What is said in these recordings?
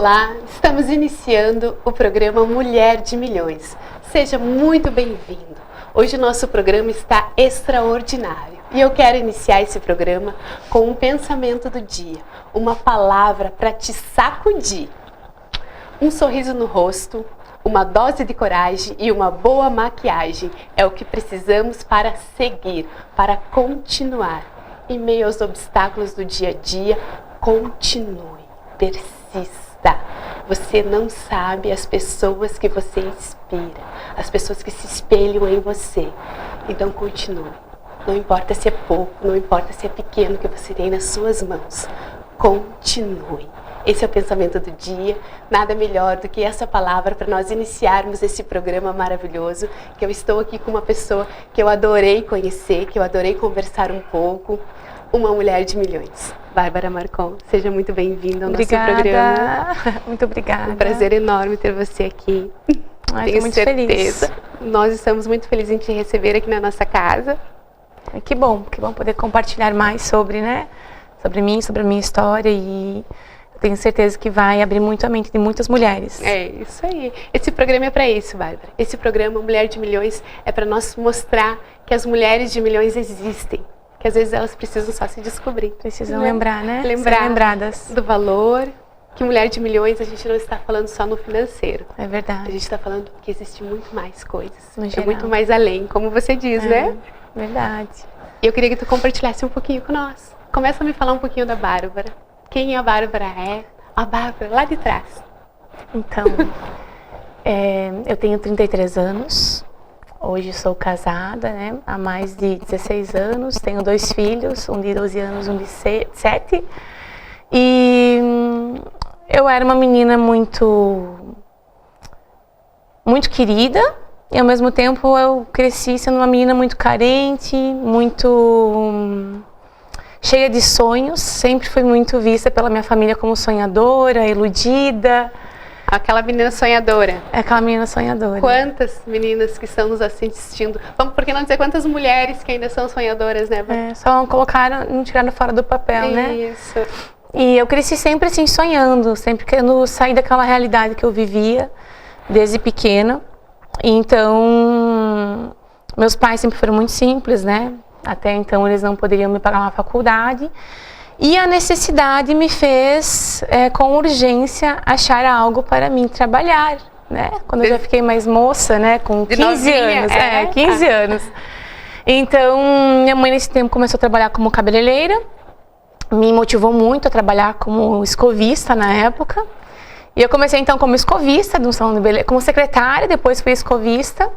Olá, estamos iniciando o programa Mulher de Milhões. Seja muito bem-vindo. Hoje o nosso programa está extraordinário e eu quero iniciar esse programa com um pensamento do dia, uma palavra para te sacudir. Um sorriso no rosto, uma dose de coragem e uma boa maquiagem é o que precisamos para seguir, para continuar. Em meio aos obstáculos do dia a dia, continue, persista. Você não sabe as pessoas que você inspira, as pessoas que se espelham em você. Então continue. Não importa se é pouco, não importa se é pequeno que você tem nas suas mãos. Continue. Esse é o pensamento do dia. Nada melhor do que essa palavra para nós iniciarmos esse programa maravilhoso. Que eu estou aqui com uma pessoa que eu adorei conhecer, que eu adorei conversar um pouco. Uma mulher de milhões. Bárbara Marcon, seja muito bem-vinda ao nosso programa. Muito obrigada. Um prazer enorme ter você aqui. Tenho muito certeza. Feliz. Nós estamos muito felizes em te receber aqui na nossa casa. Que bom poder compartilhar mais sobre mim, sobre a minha história, e eu tenho certeza que vai abrir muito a mente de muitas mulheres. É isso aí. Esse programa é para isso, Bárbara. Esse programa Mulher de Milhões é para nós mostrar que as mulheres de milhões existem. Que às vezes elas precisam só se descobrir. Precisam lembrar, né? Lembrar ser lembradas do valor. Que mulher de milhões, a gente não está falando só no financeiro. É verdade. A gente está falando que existe muito mais coisas. No é geral. muito mais além, como você diz, né? Verdade. E eu queria que tu compartilhasse um pouquinho com nós. Começa a me falar um pouquinho da Bárbara. Quem a Bárbara é? A Bárbara, lá de trás. Então, eu tenho 33 anos. Hoje sou casada, né? Há mais de 16 anos. Tenho 2 filhos, um de 12 anos, um de 7. E eu era uma menina muito querida. E ao mesmo tempo eu cresci sendo uma menina muito carente, muito cheia de sonhos. Sempre fui muito vista pela minha família como sonhadora, iludida. Aquela menina sonhadora. É aquela menina sonhadora. Quantas meninas que estão nos assistindo? Vamos, por que não dizer quantas mulheres que ainda são sonhadoras, né? Só colocaram, não tiraram fora do papel, né? Isso. E eu cresci sempre assim, sonhando, sempre querendo sair daquela realidade que eu vivia desde pequena. Então, meus pais sempre foram muito simples, né? Até então eles não poderiam me pagar uma faculdade. E a necessidade me fez, com urgência, achar algo para mim trabalhar, né? Quando eu já fiquei mais moça, né? Com 15 anos. 15 anos. Então, minha mãe nesse tempo começou a trabalhar como cabeleireira. Me motivou muito a trabalhar como escovista na época. E eu comecei então como escovista de um salão de beleza, como secretária, depois fui escovista.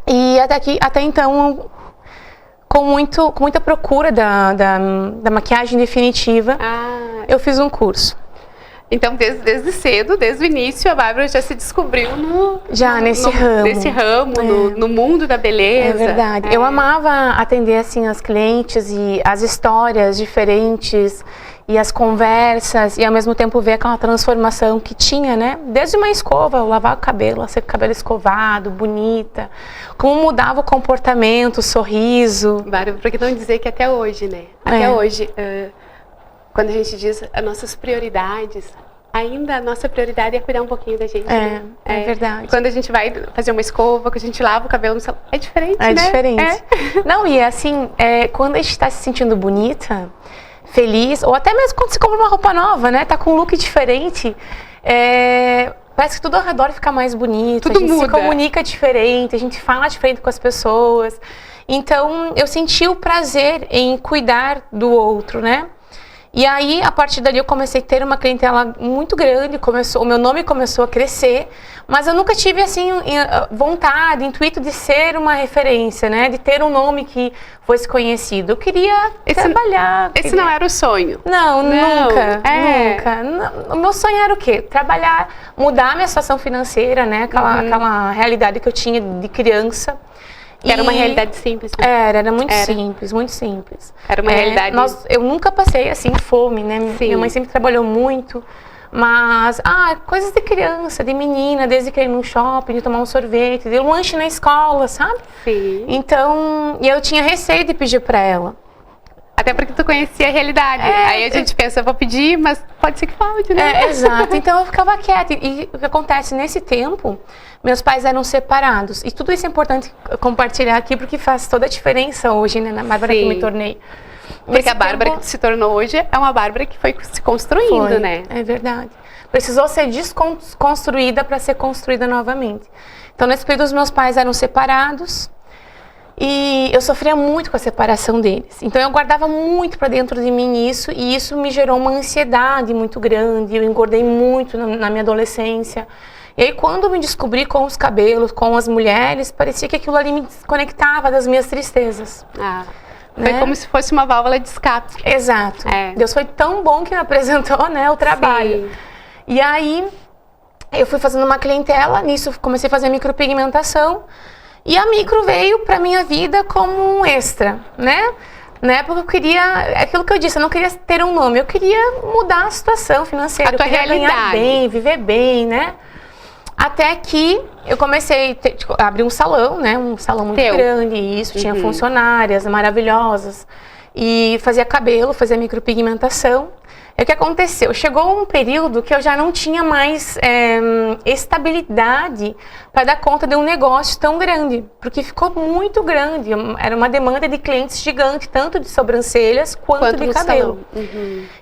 E até então, com muita procura da maquiagem definitiva, eu fiz um curso. Então, desde cedo, desde o início, a Bárbara já se descobriu nesse ramo, no mundo da beleza. É verdade. Eu amava atender assim as clientes e as histórias diferentes e as conversas, e ao mesmo tempo ver aquela transformação que tinha, né? Desde uma escova, eu lavava o cabelo, ser com o cabelo escovado, bonita, como mudava o comportamento, o sorriso. Bárbara, por que não dizer que até hoje, né? Até hoje, quando a gente diz as nossas prioridades, ainda a nossa prioridade é cuidar um pouquinho da gente. É verdade. Quando a gente vai fazer uma escova, quando a gente lava o cabelo no salão, é diferente, né? É diferente. Não, e assim, quando a gente está se sentindo bonita, feliz, ou até mesmo quando você compra uma roupa nova, né? Tá com um look diferente, parece que tudo ao redor fica mais bonito, tudo a gente muda. Se comunica diferente, a gente fala diferente com as pessoas. Então, eu senti o prazer em cuidar do outro, né? E aí, a partir dali, eu comecei a ter uma clientela muito grande, o meu nome começou a crescer, mas eu nunca tive, assim, vontade, intuito de ser uma referência, né? De ter um nome que fosse conhecido. Eu queria trabalhar. Esse não era o sonho? Não, nunca. O meu sonho era o quê? Trabalhar, mudar a minha situação financeira, né? Aquela realidade que eu tinha de criança. Era uma realidade simples, né? Era muito simples, muito simples. Era uma realidade... Eu nunca passei, assim, fome, né? Sim. Minha mãe sempre trabalhou muito, mas... coisas de criança, de menina, desde que ir num shopping, de tomar um sorvete, de lanche na escola, sabe? Sim. Então, eu tinha receio de pedir pra ela. Até porque tu conhecia a realidade. Aí a gente pensa, vou pedir, mas pode ser que falte, né? Exato. Então eu ficava quieta. E o que acontece nesse tempo, meus pais eram separados. E tudo isso é importante compartilhar aqui, porque faz toda a diferença hoje, né, na Bárbara que me tornei. Porque a Bárbara que se tornou hoje é uma Bárbara que foi se construindo, né? É verdade. Precisou ser desconstruída para ser construída novamente. Então, nesse período, os meus pais eram separados e eu sofria muito com a separação deles. Então, eu guardava muito para dentro de mim isso, e isso me gerou uma ansiedade muito grande. Eu engordei muito na minha adolescência. E aí, quando eu me descobri com os cabelos, com as mulheres, parecia que aquilo ali me desconectava das minhas tristezas. Foi como se fosse uma válvula de escape. Exato. Deus foi tão bom que me apresentou, né, o trabalho. Sim. E aí, eu fui fazendo uma clientela, nisso comecei a fazer micropigmentação, e a micro veio para minha vida como um extra, né? Na época eu queria, aquilo que eu disse, eu não queria ter um nome, eu queria mudar a situação financeira, eu queria ganhar bem, viver bem, né? Até que eu comecei a abrir um salão, né? Um salão muito grande, e isso, tinha funcionárias maravilhosas, e fazia cabelo, fazia micropigmentação. E o que aconteceu? Chegou um período que eu já não tinha mais estabilidade para dar conta de um negócio tão grande, porque ficou muito grande, era uma demanda de clientes gigante, tanto de sobrancelhas quanto de cabelo.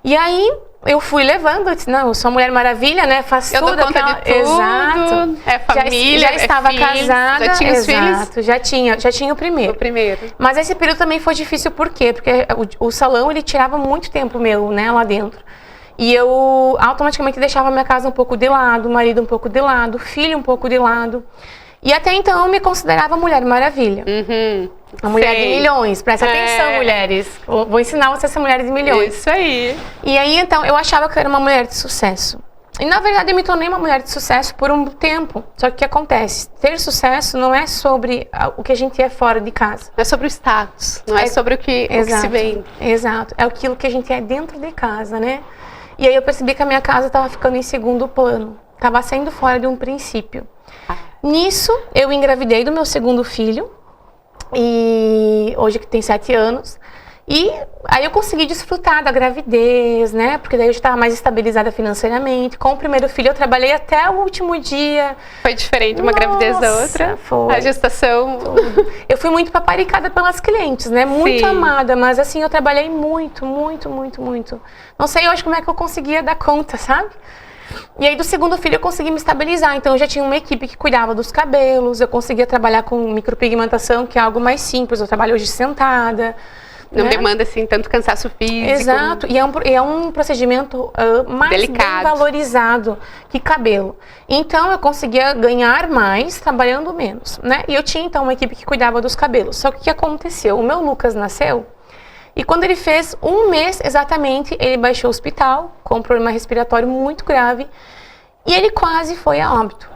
E aí eu fui levando, eu disse, não, eu sou Mulher Maravilha, né? Faço tudo. Eu dou conta de tudo. Exato. É família, já estava casada. Já tinha os filhos? Já tinha o primeiro. O primeiro. Mas esse período também foi difícil, por quê? Porque o salão, ele tirava muito tempo meu, né, lá dentro. E eu automaticamente deixava minha casa um pouco de lado, o marido um pouco de lado, o filho um pouco de lado. E até então eu me considerava Mulher Maravilha. A mulher de milhões. Presta atenção, mulheres. Vou ensinar você a ser mulher de milhões. Isso aí. E aí, então, eu achava que eu era uma mulher de sucesso. E, na verdade, eu me tornei uma mulher de sucesso por um tempo. Só que o que acontece? Ter sucesso não é sobre o que a gente é fora de casa. Não é sobre o status. Não é sobre o que se vende. Exato. É aquilo que a gente é dentro de casa, né? E aí eu percebi que a minha casa estava ficando em segundo plano. Estava saindo fora de um princípio. Nisso, eu engravidei do meu segundo filho, e hoje que tem 7 anos, e aí eu consegui desfrutar da gravidez, né? Porque daí eu já estava mais estabilizada financeiramente. Com o primeiro filho eu trabalhei até o último dia. Foi diferente uma gravidez da outra? Foi. A gestação? Tudo. Eu fui muito paparicada pelas clientes, né? Muito amada, mas assim, eu trabalhei muito, muito, muito, muito. Não sei hoje como é que eu conseguia dar conta, sabe? E aí do segundo filho eu consegui me estabilizar, então eu já tinha uma equipe que cuidava dos cabelos, eu conseguia trabalhar com micropigmentação, que é algo mais simples, eu trabalho hoje sentada. Não demanda assim tanto cansaço físico. Exato, e é um procedimento mais delicado, bem valorizado que cabelo. Então eu conseguia ganhar mais trabalhando menos, né? E eu tinha então uma equipe que cuidava dos cabelos. Só que o que aconteceu? O meu Lucas nasceu, e quando ele fez 1 mês exatamente, ele baixou o hospital com um problema respiratório muito grave, e ele quase foi a óbito.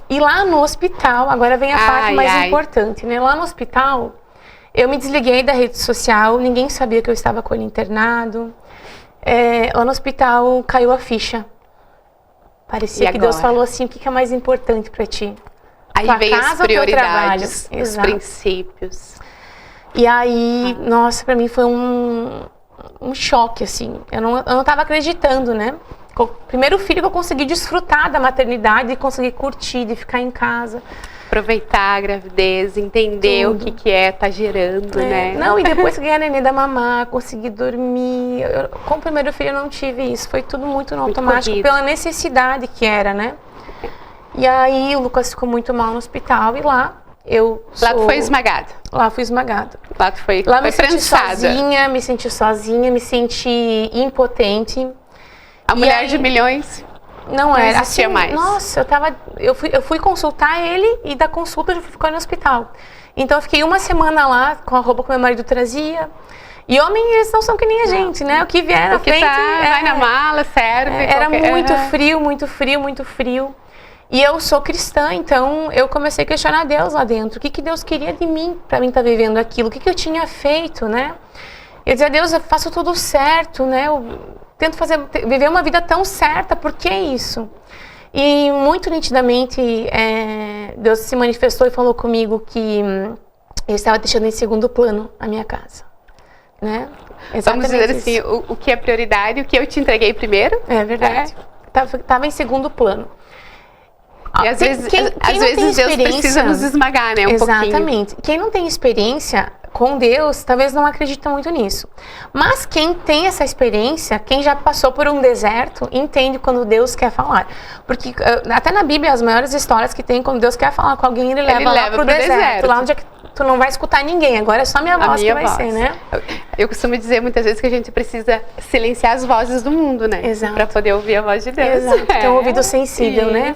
E lá no hospital, agora vem a parte mais importante, né? Lá no hospital, eu me desliguei da rede social, ninguém sabia que eu estava com ele internado. Lá no hospital caiu a ficha. Parecia que Deus falou assim, o que é mais importante para ti? Aí vem as prioridades, os princípios. E aí, nossa, pra mim foi um choque, assim. Eu não tava acreditando, né? O primeiro filho que eu consegui desfrutar da maternidade, e consegui curtir, de ficar em casa. Aproveitar a gravidez, entender o que é tá gerando, né? Não, e depois ganhar a neném da mamá, conseguir dormir. Com o primeiro filho eu não tive isso, foi tudo muito no automático, corrido, pela necessidade que era, né? E aí o Lucas ficou muito mal no hospital, e lá Lá tu foi esmagada. Lá fui esmagada. Lá tu foi Lá me senti sozinha, me senti impotente. A mulher de milhões não era assim, mais. Nossa, eu fui consultar ele, e da consulta eu já fui ficar no hospital. Então eu fiquei 1 semana lá com a roupa que meu marido trazia. E homens, eles não são que nem a gente, né? O que vier na frente... vai na mala, serve. Era muito frio, muito frio, muito frio. E eu sou cristã, então eu comecei a questionar Deus lá dentro. O que Deus queria de mim, para mim estar vivendo aquilo? O que eu tinha feito, né? Eu dizia, Deus, eu faço tudo certo, né? Eu tento viver uma vida tão certa, por que isso? E muito nitidamente, Deus se manifestou e falou comigo que eu estava deixando em segundo plano a minha casa. né? Vamos dizer assim, o que é prioridade, o que eu te entreguei primeiro. É verdade. Tava em segundo plano. E às vezes Deus precisa nos esmagar, né? Exatamente. Quem não tem experiência com Deus, talvez não acredita muito nisso. Mas quem tem essa experiência, quem já passou por um deserto, entende quando Deus quer falar. Porque até na Bíblia, as maiores histórias que tem, quando Deus quer falar com alguém, ele leva lá pro deserto. Lá onde é que tu não vai escutar ninguém, agora é só minha voz que vai ser, né? Eu costumo dizer muitas vezes que a gente precisa silenciar as vozes do mundo, né? Exato. Pra poder ouvir a voz de Deus. Exato, ter um ouvido sensível, né?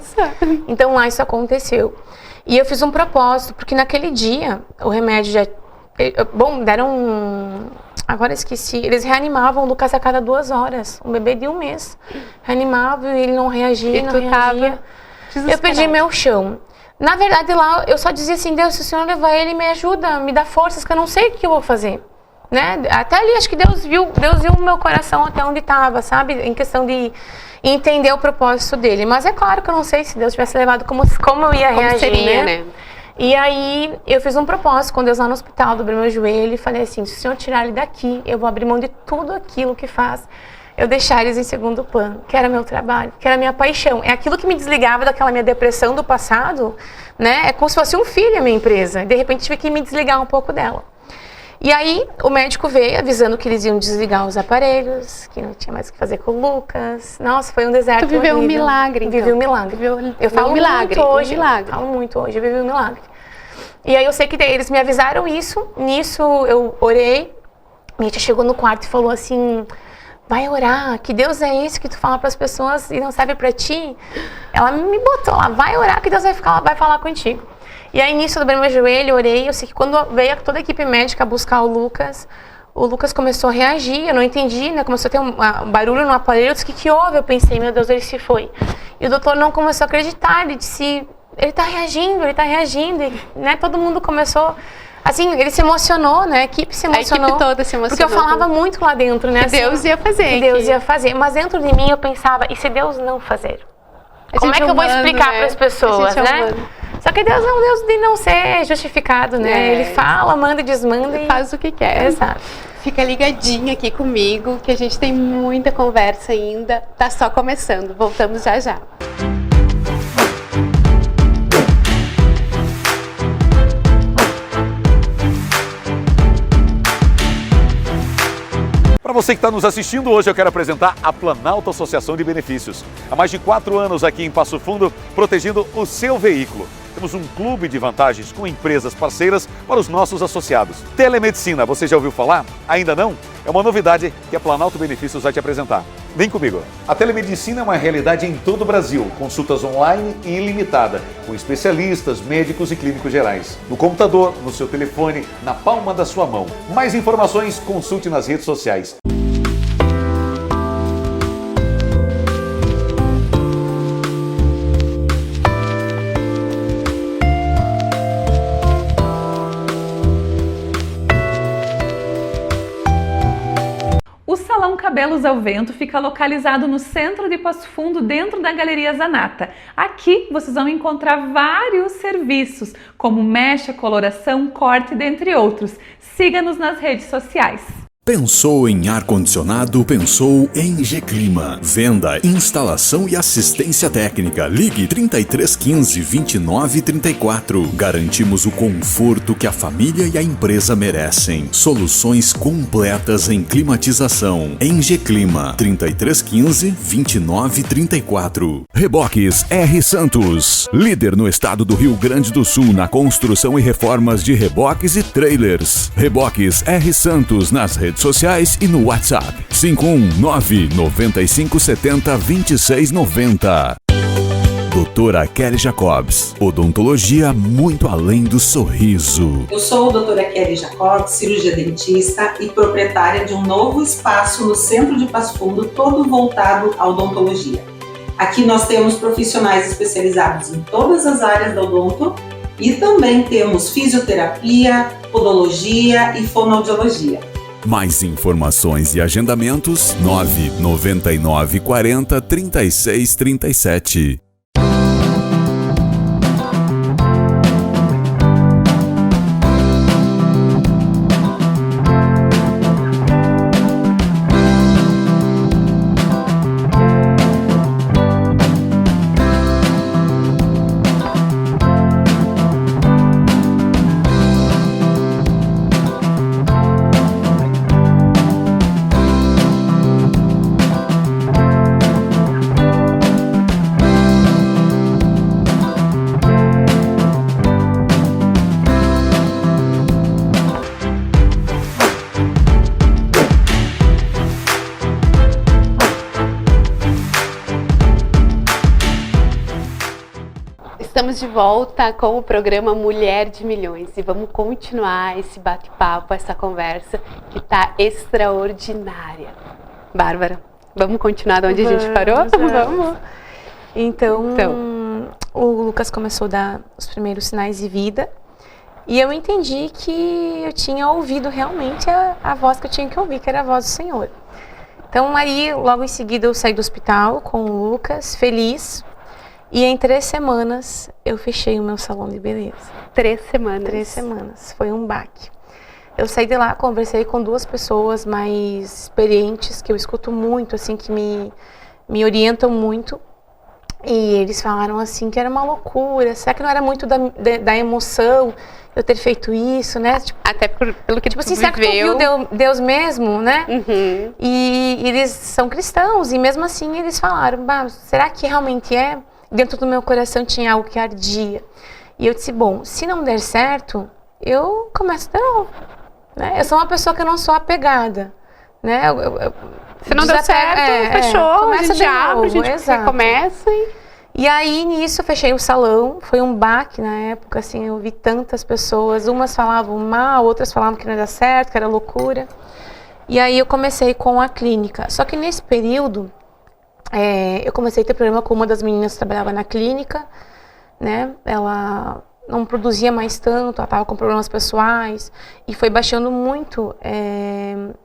Então lá isso aconteceu. E eu fiz um propósito, porque naquele dia, o remédio já... Bom, deram... Agora esqueci. Eles reanimavam o Lucas a cada 2 horas. Um bebê de 1 mês. Reanimavam e ele não reagia, não reagia. Eu perdi meu chão. Na verdade, lá, eu só dizia assim, Deus, se o Senhor levar ele, me ajuda, me dá forças, que eu não sei o que eu vou fazer. Né? Até ali, acho que Deus viu o meu coração até onde estava, sabe? Em questão de entender o propósito dele. Mas é claro que eu não sei se Deus tivesse levado como eu ia reagir, seria, né? E aí, eu fiz um propósito com Deus lá no hospital, dobrei meu joelho e falei assim, se o Senhor tirar ele daqui, eu vou abrir mão de tudo aquilo que faz eu deixar eles em segundo plano, que era meu trabalho, que era minha paixão. É aquilo que me desligava daquela minha depressão do passado, né? É como se fosse um filho a minha empresa. De repente, tive que me desligar um pouco dela. E aí, o médico veio avisando que eles iam desligar os aparelhos, que não tinha mais o que fazer com o Lucas. Nossa, foi um deserto. Tu viveu horrível. um milagre, então. Vivi um milagre. Eu falo milagre, muito hoje. Um milagre. Falo muito hoje, eu vivi um milagre. E aí, eu sei que eles me avisaram isso. Nisso, eu orei. Minha tia chegou no quarto e falou assim... Vai orar, que Deus é esse que tu fala para as pessoas e não serve para ti. Ela me botou lá, vai orar que Deus vai falar contigo. E aí nisso eu dobrei meu joelho, orei. Eu sei que quando veio toda a equipe médica buscar o Lucas começou a reagir, eu não entendi, né? Começou a ter um barulho no aparelho, eu disse, o que houve? Eu pensei, meu Deus, ele se foi. E o doutor não começou a acreditar, ele disse, ele tá reagindo, e, né? Todo mundo começou... Assim, ele se emocionou, né? A equipe se emocionou. A equipe toda se emocionou. Porque eu falava muito lá dentro, né? Que Deus ia fazer. Que Deus ia fazer. Mas dentro de mim eu pensava, e se Deus não fazer? Como é que eu vou explicar para as pessoas, né? Só que Deus é um Deus de não ser justificado, né? Ele fala, manda e desmanda e faz o que quer. Exato. Fica ligadinha aqui comigo, que a gente tem muita conversa ainda. Tá só começando. Voltamos já já. Para você que está nos assistindo hoje, eu quero apresentar a Planalto Associação de Benefícios. Há mais de 4 anos aqui em Passo Fundo, protegendo o seu veículo. Temos um clube de vantagens com empresas parceiras para os nossos associados. Telemedicina, você já ouviu falar? Ainda não? É uma novidade que a Planalto Benefícios vai te apresentar. Vem comigo. A telemedicina é uma realidade em todo o Brasil. Consultas online e ilimitada, com especialistas, médicos e clínicos gerais. No computador, no seu telefone, na palma da sua mão. Mais informações, consulte nas redes sociais. O Salão Cabelos ao Vento fica localizado no centro de Passo Fundo, dentro da Galeria Zanata. Aqui vocês vão encontrar vários serviços, como mecha, coloração, corte, dentre outros. Siga-nos nas redes sociais. Pensou em ar-condicionado? Pensou em G-Clima. Venda, instalação e assistência técnica. Ligue 3315 2934. Garantimos o conforto que a família e a empresa merecem. Soluções completas em climatização. Em G-Clima 3315 2934. Reboques R Santos. Líder no estado do Rio Grande do Sul na construção e reformas de reboques e trailers. Reboques R Santos nas redes sociais e no WhatsApp 519-9570-2690. Doutora Kelly Jacobs, odontologia muito além do sorriso. Eu sou a doutora Kelly Jacobs, cirurgia dentista e proprietária de um novo espaço no centro de Passo Fundo, todo voltado à odontologia. Aqui nós temos profissionais especializados em todas as áreas da odonto e também temos fisioterapia, podologia e fonoaudiologia. Mais informações e agendamentos 999 40 36 37. Estamos de volta com o programa Mulher de Milhões e vamos continuar esse bate-papo, essa conversa que está extraordinária. Bárbara, vamos continuar de onde a gente parou? Vamos. Então, o Lucas começou a dar os primeiros sinais de vida e eu entendi que eu tinha ouvido realmente a voz que eu tinha que ouvir, que era a voz do Senhor. Então, aí, logo em seguida, eu saí do hospital com o Lucas, feliz. E em 3 semanas, eu fechei o meu salão de beleza. 3 semanas? 3 semanas. Foi um baque. Eu saí de lá, conversei com 2 pessoas mais experientes, que eu escuto muito, assim, que me orientam muito. E eles falaram, assim, que era uma loucura. Será que não era muito da emoção eu ter feito isso, né? Tipo, até pelo que tipo assim, será que tu viu Deus mesmo, né? Uhum. E eles são cristãos, e mesmo assim eles falaram, será que realmente é? Dentro do meu coração tinha algo que ardia. E eu disse, bom, se não der certo, eu começo de novo. Né? Eu sou uma pessoa que eu não sou apegada. Né? Se não der certo, fechou, começa a gente abre, a gente recomeça. E aí, nisso, eu fechei o salão. Foi um baque na época, assim, eu vi tantas pessoas. Umas falavam mal, outras falavam que não ia dar certo, que era loucura. E aí, eu comecei com a clínica. Só que nesse período, eu comecei a ter problema com uma das meninas que trabalhava na clínica, né? Ela não produzia mais tanto, ela estava com problemas pessoais e foi baixando muito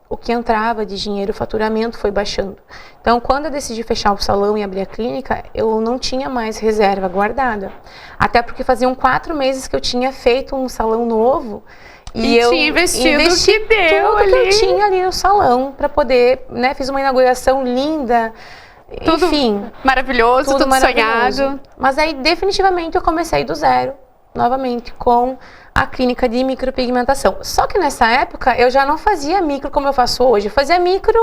o que entrava de dinheiro, o faturamento foi baixando. Então, quando eu decidi fechar o salão e abrir a clínica, eu não tinha mais reserva guardada. Até porque faziam 4 meses que eu tinha feito um salão novo e eu tinha investido investi tudo que eu tinha ali no salão para poder, né? Fiz uma inauguração linda. Tudo enfim, maravilhoso, tudo maravilhoso. Sonhado. Mas aí, definitivamente, eu comecei do zero, novamente, com a clínica de micropigmentação. Só que nessa época, eu já não fazia micro como eu faço hoje. Eu fazia micro,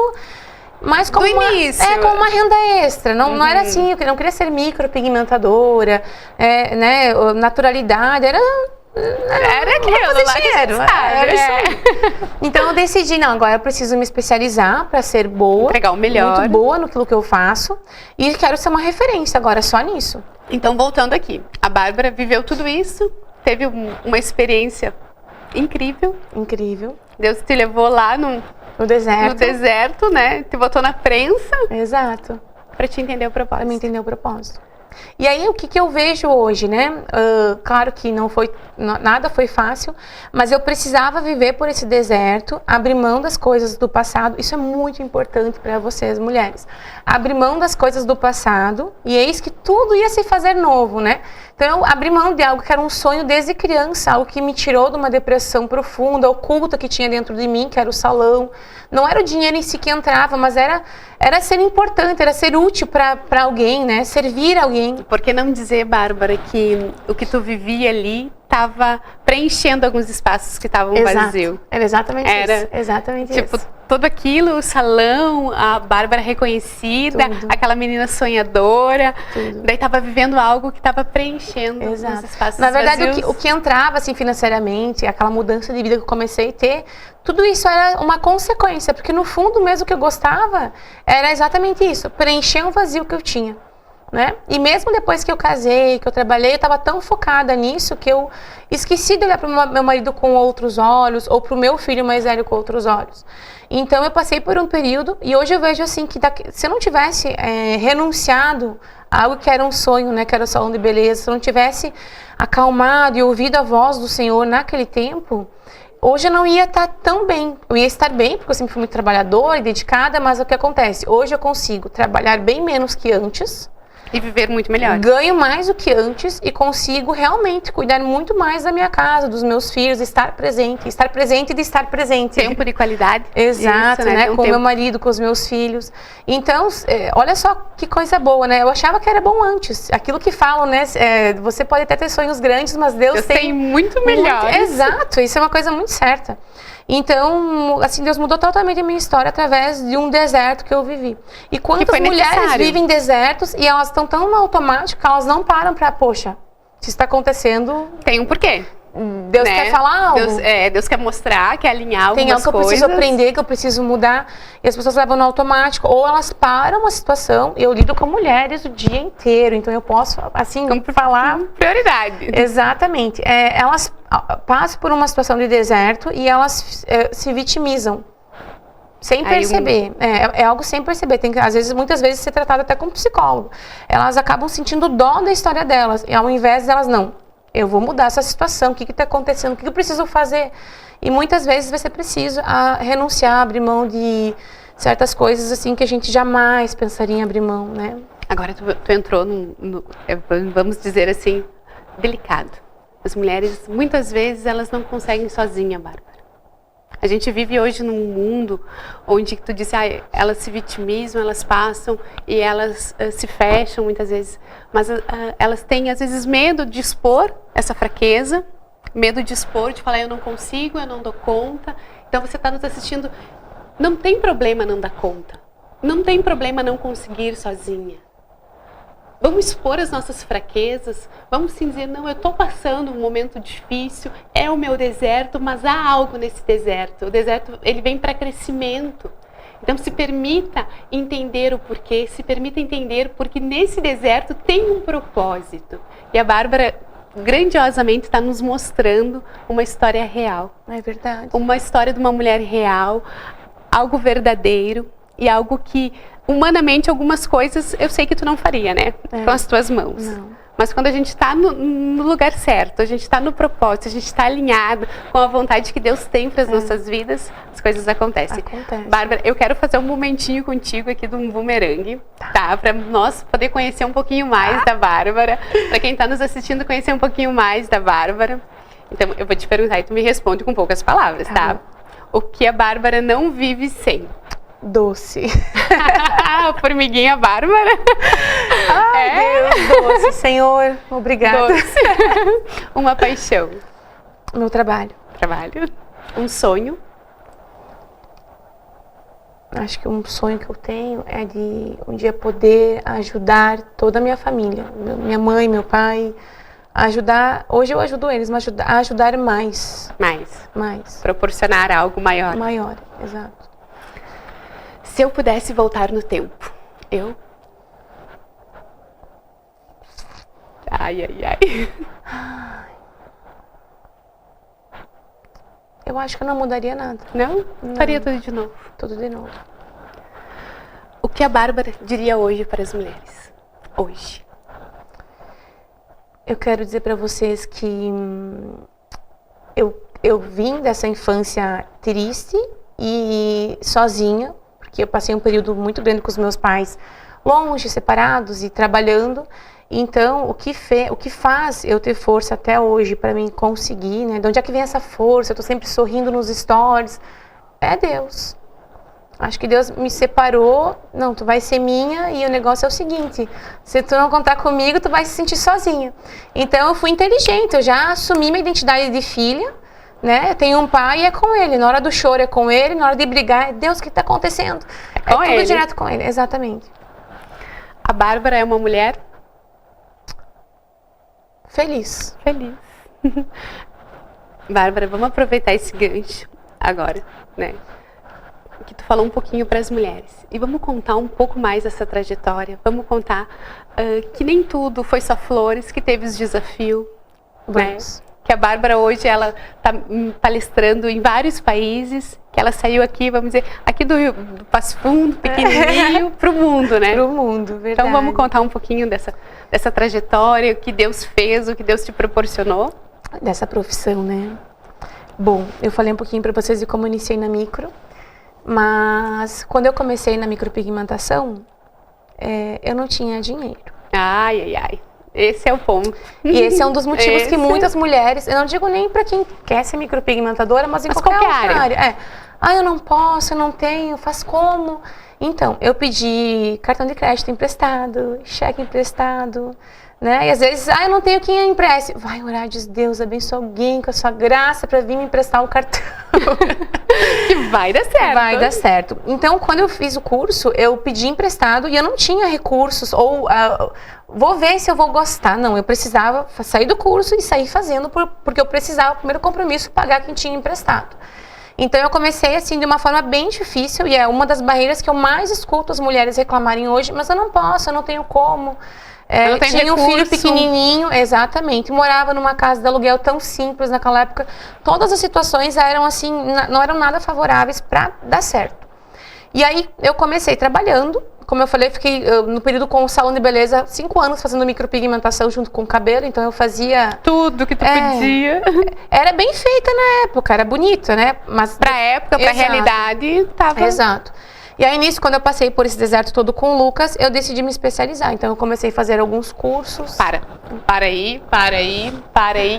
mas como como uma renda extra. Não era assim, eu não queria ser micropigmentadora, né, naturalidade, era aquilo lá dinheiro. Então eu decidi, não, agora eu preciso me especializar para ser boa, entregar o melhor, muito boa no que eu faço e quero ser uma referência agora só nisso. Então, voltando aqui, a Bárbara viveu tudo isso, teve uma experiência incrível. Incrível. Deus te levou lá no deserto. No deserto, né? Te botou na prensa. Exato. Para te entender o propósito. Para me entender o propósito. E aí, o que eu vejo hoje, né? Claro que nada foi fácil, mas eu precisava viver por esse deserto, abrir mão das coisas do passado. Isso é muito importante para vocês, mulheres. Abrir mão das coisas do passado e eis que tudo ia se fazer novo, né? Então, eu abri mão de algo que era um sonho desde criança, algo que me tirou de uma depressão profunda, oculta que tinha dentro de mim, que era o salão. Não era o dinheiro em si que entrava, mas era ser importante, era ser útil para alguém, né? Servir alguém. Por que não dizer, Bárbara, que o que tu vivia ali estava preenchendo alguns espaços que estavam vazios? Era exatamente isso. Exatamente tipo, isso. Tudo aquilo, o salão, a Bárbara reconhecida, aquela menina sonhadora. Tudo. Daí estava vivendo algo que estava preenchendo os espaços Na verdade, vazios. o que entrava assim, financeiramente, aquela mudança de vida que eu comecei a ter, tudo isso era uma consequência, porque no fundo mesmo que eu gostava era exatamente isso, preencher um vazio que eu tinha. Né? E mesmo depois que eu casei, que eu trabalhei, eu estava tão focada nisso que eu esqueci de olhar para o meu marido com outros olhos ou para o meu filho mais velho com outros olhos. Então eu passei por um período e hoje eu vejo assim que se eu não tivesse renunciado a algo que era um sonho, né, que era o salão de beleza, se eu não tivesse acalmado e ouvido a voz do Senhor naquele tempo, hoje eu não ia estar tão bem. Eu ia estar bem, porque eu sempre fui muito trabalhadora e dedicada, mas o que acontece? Hoje eu consigo trabalhar bem menos que antes. E viver muito melhor. Ganho mais do que antes e consigo realmente cuidar muito mais da minha casa, dos meus filhos, estar presente de estar presente. Tempo de qualidade. Exato, isso, né? Com o meu marido, com os meus filhos. Então, olha só que coisa boa, né? Eu achava que era bom antes. Aquilo que falam, né? Você pode até ter sonhos grandes, mas Deus tem muito melhor. Exato, isso é uma coisa muito certa. Então, assim, Deus mudou totalmente a minha história através de um deserto que eu vivi. E quantas mulheres vivem desertos e elas estão tão no automático que elas não param para, poxa, se está acontecendo... Tem um porquê. Deus né? quer falar algo. Deus quer mostrar, quer alinhar algumas Tem algo que eu coisas. preciso aprender, que eu preciso mudar. E as pessoas levam no automático. Ou elas param uma situação. Eu lido com mulheres o dia inteiro. Então eu posso, assim, falar... Prioridade. Exatamente. Elas passam por uma situação de deserto e elas se vitimizam. Sem perceber. É algo sem perceber. Tem que, às vezes, muitas vezes, ser tratado até como psicólogo. Elas acabam sentindo dó da história delas. E ao invés delas, não. Eu vou mudar essa situação. O que está acontecendo? O que eu preciso fazer? E muitas vezes vai ser preciso renunciar, abrir mão de certas coisas assim que a gente jamais pensaria em abrir mão, né? Agora tu entrou vamos dizer assim, delicado. As mulheres, muitas vezes, elas não conseguem sozinha, Bárbara. A gente vive hoje num mundo onde tu disse, elas se vitimizam, elas passam e elas se fecham muitas vezes, mas elas têm às vezes medo de expor essa fraqueza, medo de expor, de falar eu não consigo, eu não dou conta. Então você está nos assistindo, não tem problema não dar conta, não tem problema não conseguir sozinha. Vamos expor as nossas fraquezas, vamos sim dizer, não, eu estou passando um momento difícil, é o meu deserto, mas há algo nesse deserto. O deserto, ele vem para crescimento. Então se permita entender o porquê, se permita entender porque nesse deserto tem um propósito. E a Bárbara grandiosamente está nos mostrando uma história real. É verdade. Uma história de uma mulher real, algo verdadeiro e algo que humanamente algumas coisas eu sei que tu não faria, né? Com as tuas mãos. Não. Mas quando a gente está no lugar certo, a gente está no propósito, a gente está alinhado com a vontade que Deus tem para as nossas vidas, as coisas acontecem. Bárbara, eu quero fazer um momentinho contigo aqui de um bumerangue, tá? Para nós poder conhecer um pouquinho mais da Bárbara, para quem está nos assistindo conhecer um pouquinho mais da Bárbara. Então eu vou te perguntar e tu me responde com poucas palavras, tá? O que a Bárbara não vive sem? Doce. Formiguinha Bárbara. Ai, Deus, doce. Senhor, obrigada. Doce. Uma paixão. Meu trabalho. Trabalho. Um sonho. Acho que um sonho que eu tenho é de um dia poder ajudar toda a minha família. Minha mãe, meu pai. Ajudar, hoje eu ajudo eles, mas ajudar mais. Mais. Proporcionar algo maior. Maior, exato. Se eu pudesse voltar no tempo, Ai. Eu acho que eu não mudaria nada. Não? Faria tudo de novo. Tudo de novo. O que a Bárbara diria hoje para as mulheres? Hoje. Eu quero dizer para vocês que eu vim dessa infância triste e sozinha, porque eu passei um período muito grande com os meus pais longe, separados e trabalhando. Então, o que faz eu ter força até hoje para mim conseguir, né? De onde é que vem essa força? Eu tô sempre sorrindo nos stories. É Deus. Acho que Deus me separou. Não, tu vai ser minha e o negócio é o seguinte. Se tu não contar comigo, tu vai se sentir sozinha. Então, eu fui inteligente. Eu já assumi minha identidade de filha. Né? Eu tenho um pai e é com ele. Na hora do choro é com ele, na hora de brigar é Deus, o que está acontecendo? É tudo direto com ele, exatamente. A Bárbara é uma mulher feliz. Bárbara, vamos aproveitar esse gancho agora, né? Que tu falou um pouquinho para as mulheres. E vamos contar um pouco mais essa trajetória. Vamos contar que nem tudo foi só flores, que teve os desafios. Vamos. Né? Que a Bárbara hoje ela está palestrando em vários países, que ela saiu aqui, vamos dizer, aqui do Passo Fundo, pequenininho, para o mundo, né? Para o mundo, verdade. Então vamos contar um pouquinho dessa trajetória, o que Deus fez, o que Deus te proporcionou. Dessa profissão, né? Bom, eu falei um pouquinho para vocês de como eu iniciei na micro, mas quando eu comecei na micropigmentação, eu não tinha dinheiro. Ai. Esse é o ponto. E esse é um dos motivos que muitas mulheres, eu não digo nem para quem quer ser micropigmentadora, mas em qualquer área. Eu não posso, eu não tenho, faz como? Então, eu pedi cartão de crédito emprestado, cheque emprestado, né? E às vezes, eu não tenho quem empreste. Vai orar, diz Deus, abençoe alguém com a sua graça para vir me emprestar o cartão. Que vai dar certo. Vai dar certo. Então, quando eu fiz o curso, eu pedi emprestado e eu não tinha recursos ou vou ver se eu vou gostar. Não, eu precisava sair do curso e sair fazendo porque eu precisava, o primeiro compromisso, pagar quem tinha emprestado. Então, eu comecei assim de uma forma bem difícil e é uma das barreiras que eu mais escuto as mulheres reclamarem hoje, mas eu não posso, eu não tenho como. Eu tenho tinha um recurso. filho pequenininho, exatamente, morava numa casa de aluguel tão simples naquela época. Todas as situações eram assim, não eram nada favoráveis para dar certo. E aí eu comecei trabalhando, como eu falei, fiquei no período com o salão de beleza 5 anos fazendo micropigmentação junto com o cabelo, então eu fazia Tudo que tu podia. Era bem feita na época, era bonita, né? Mas Pra época, pra Exato. realidade, tava... Exato. E aí, nisso, quando eu passei por esse deserto todo com o Lucas, eu decidi me especializar. Então, eu comecei a fazer alguns cursos. Para aí,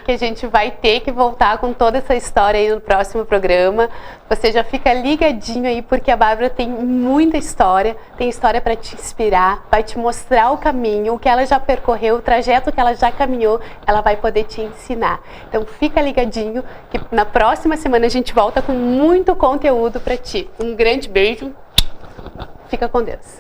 que a gente vai ter que voltar com toda essa história aí no próximo programa. Você já fica ligadinho aí, porque a Bárbara tem muita história, tem história para te inspirar, vai te mostrar o caminho, o que ela já percorreu, o trajeto que ela já caminhou, ela vai poder te ensinar. Então, fica ligadinho, que na próxima semana a gente volta com muito conteúdo para ti. Um grande beijo, fica com Deus.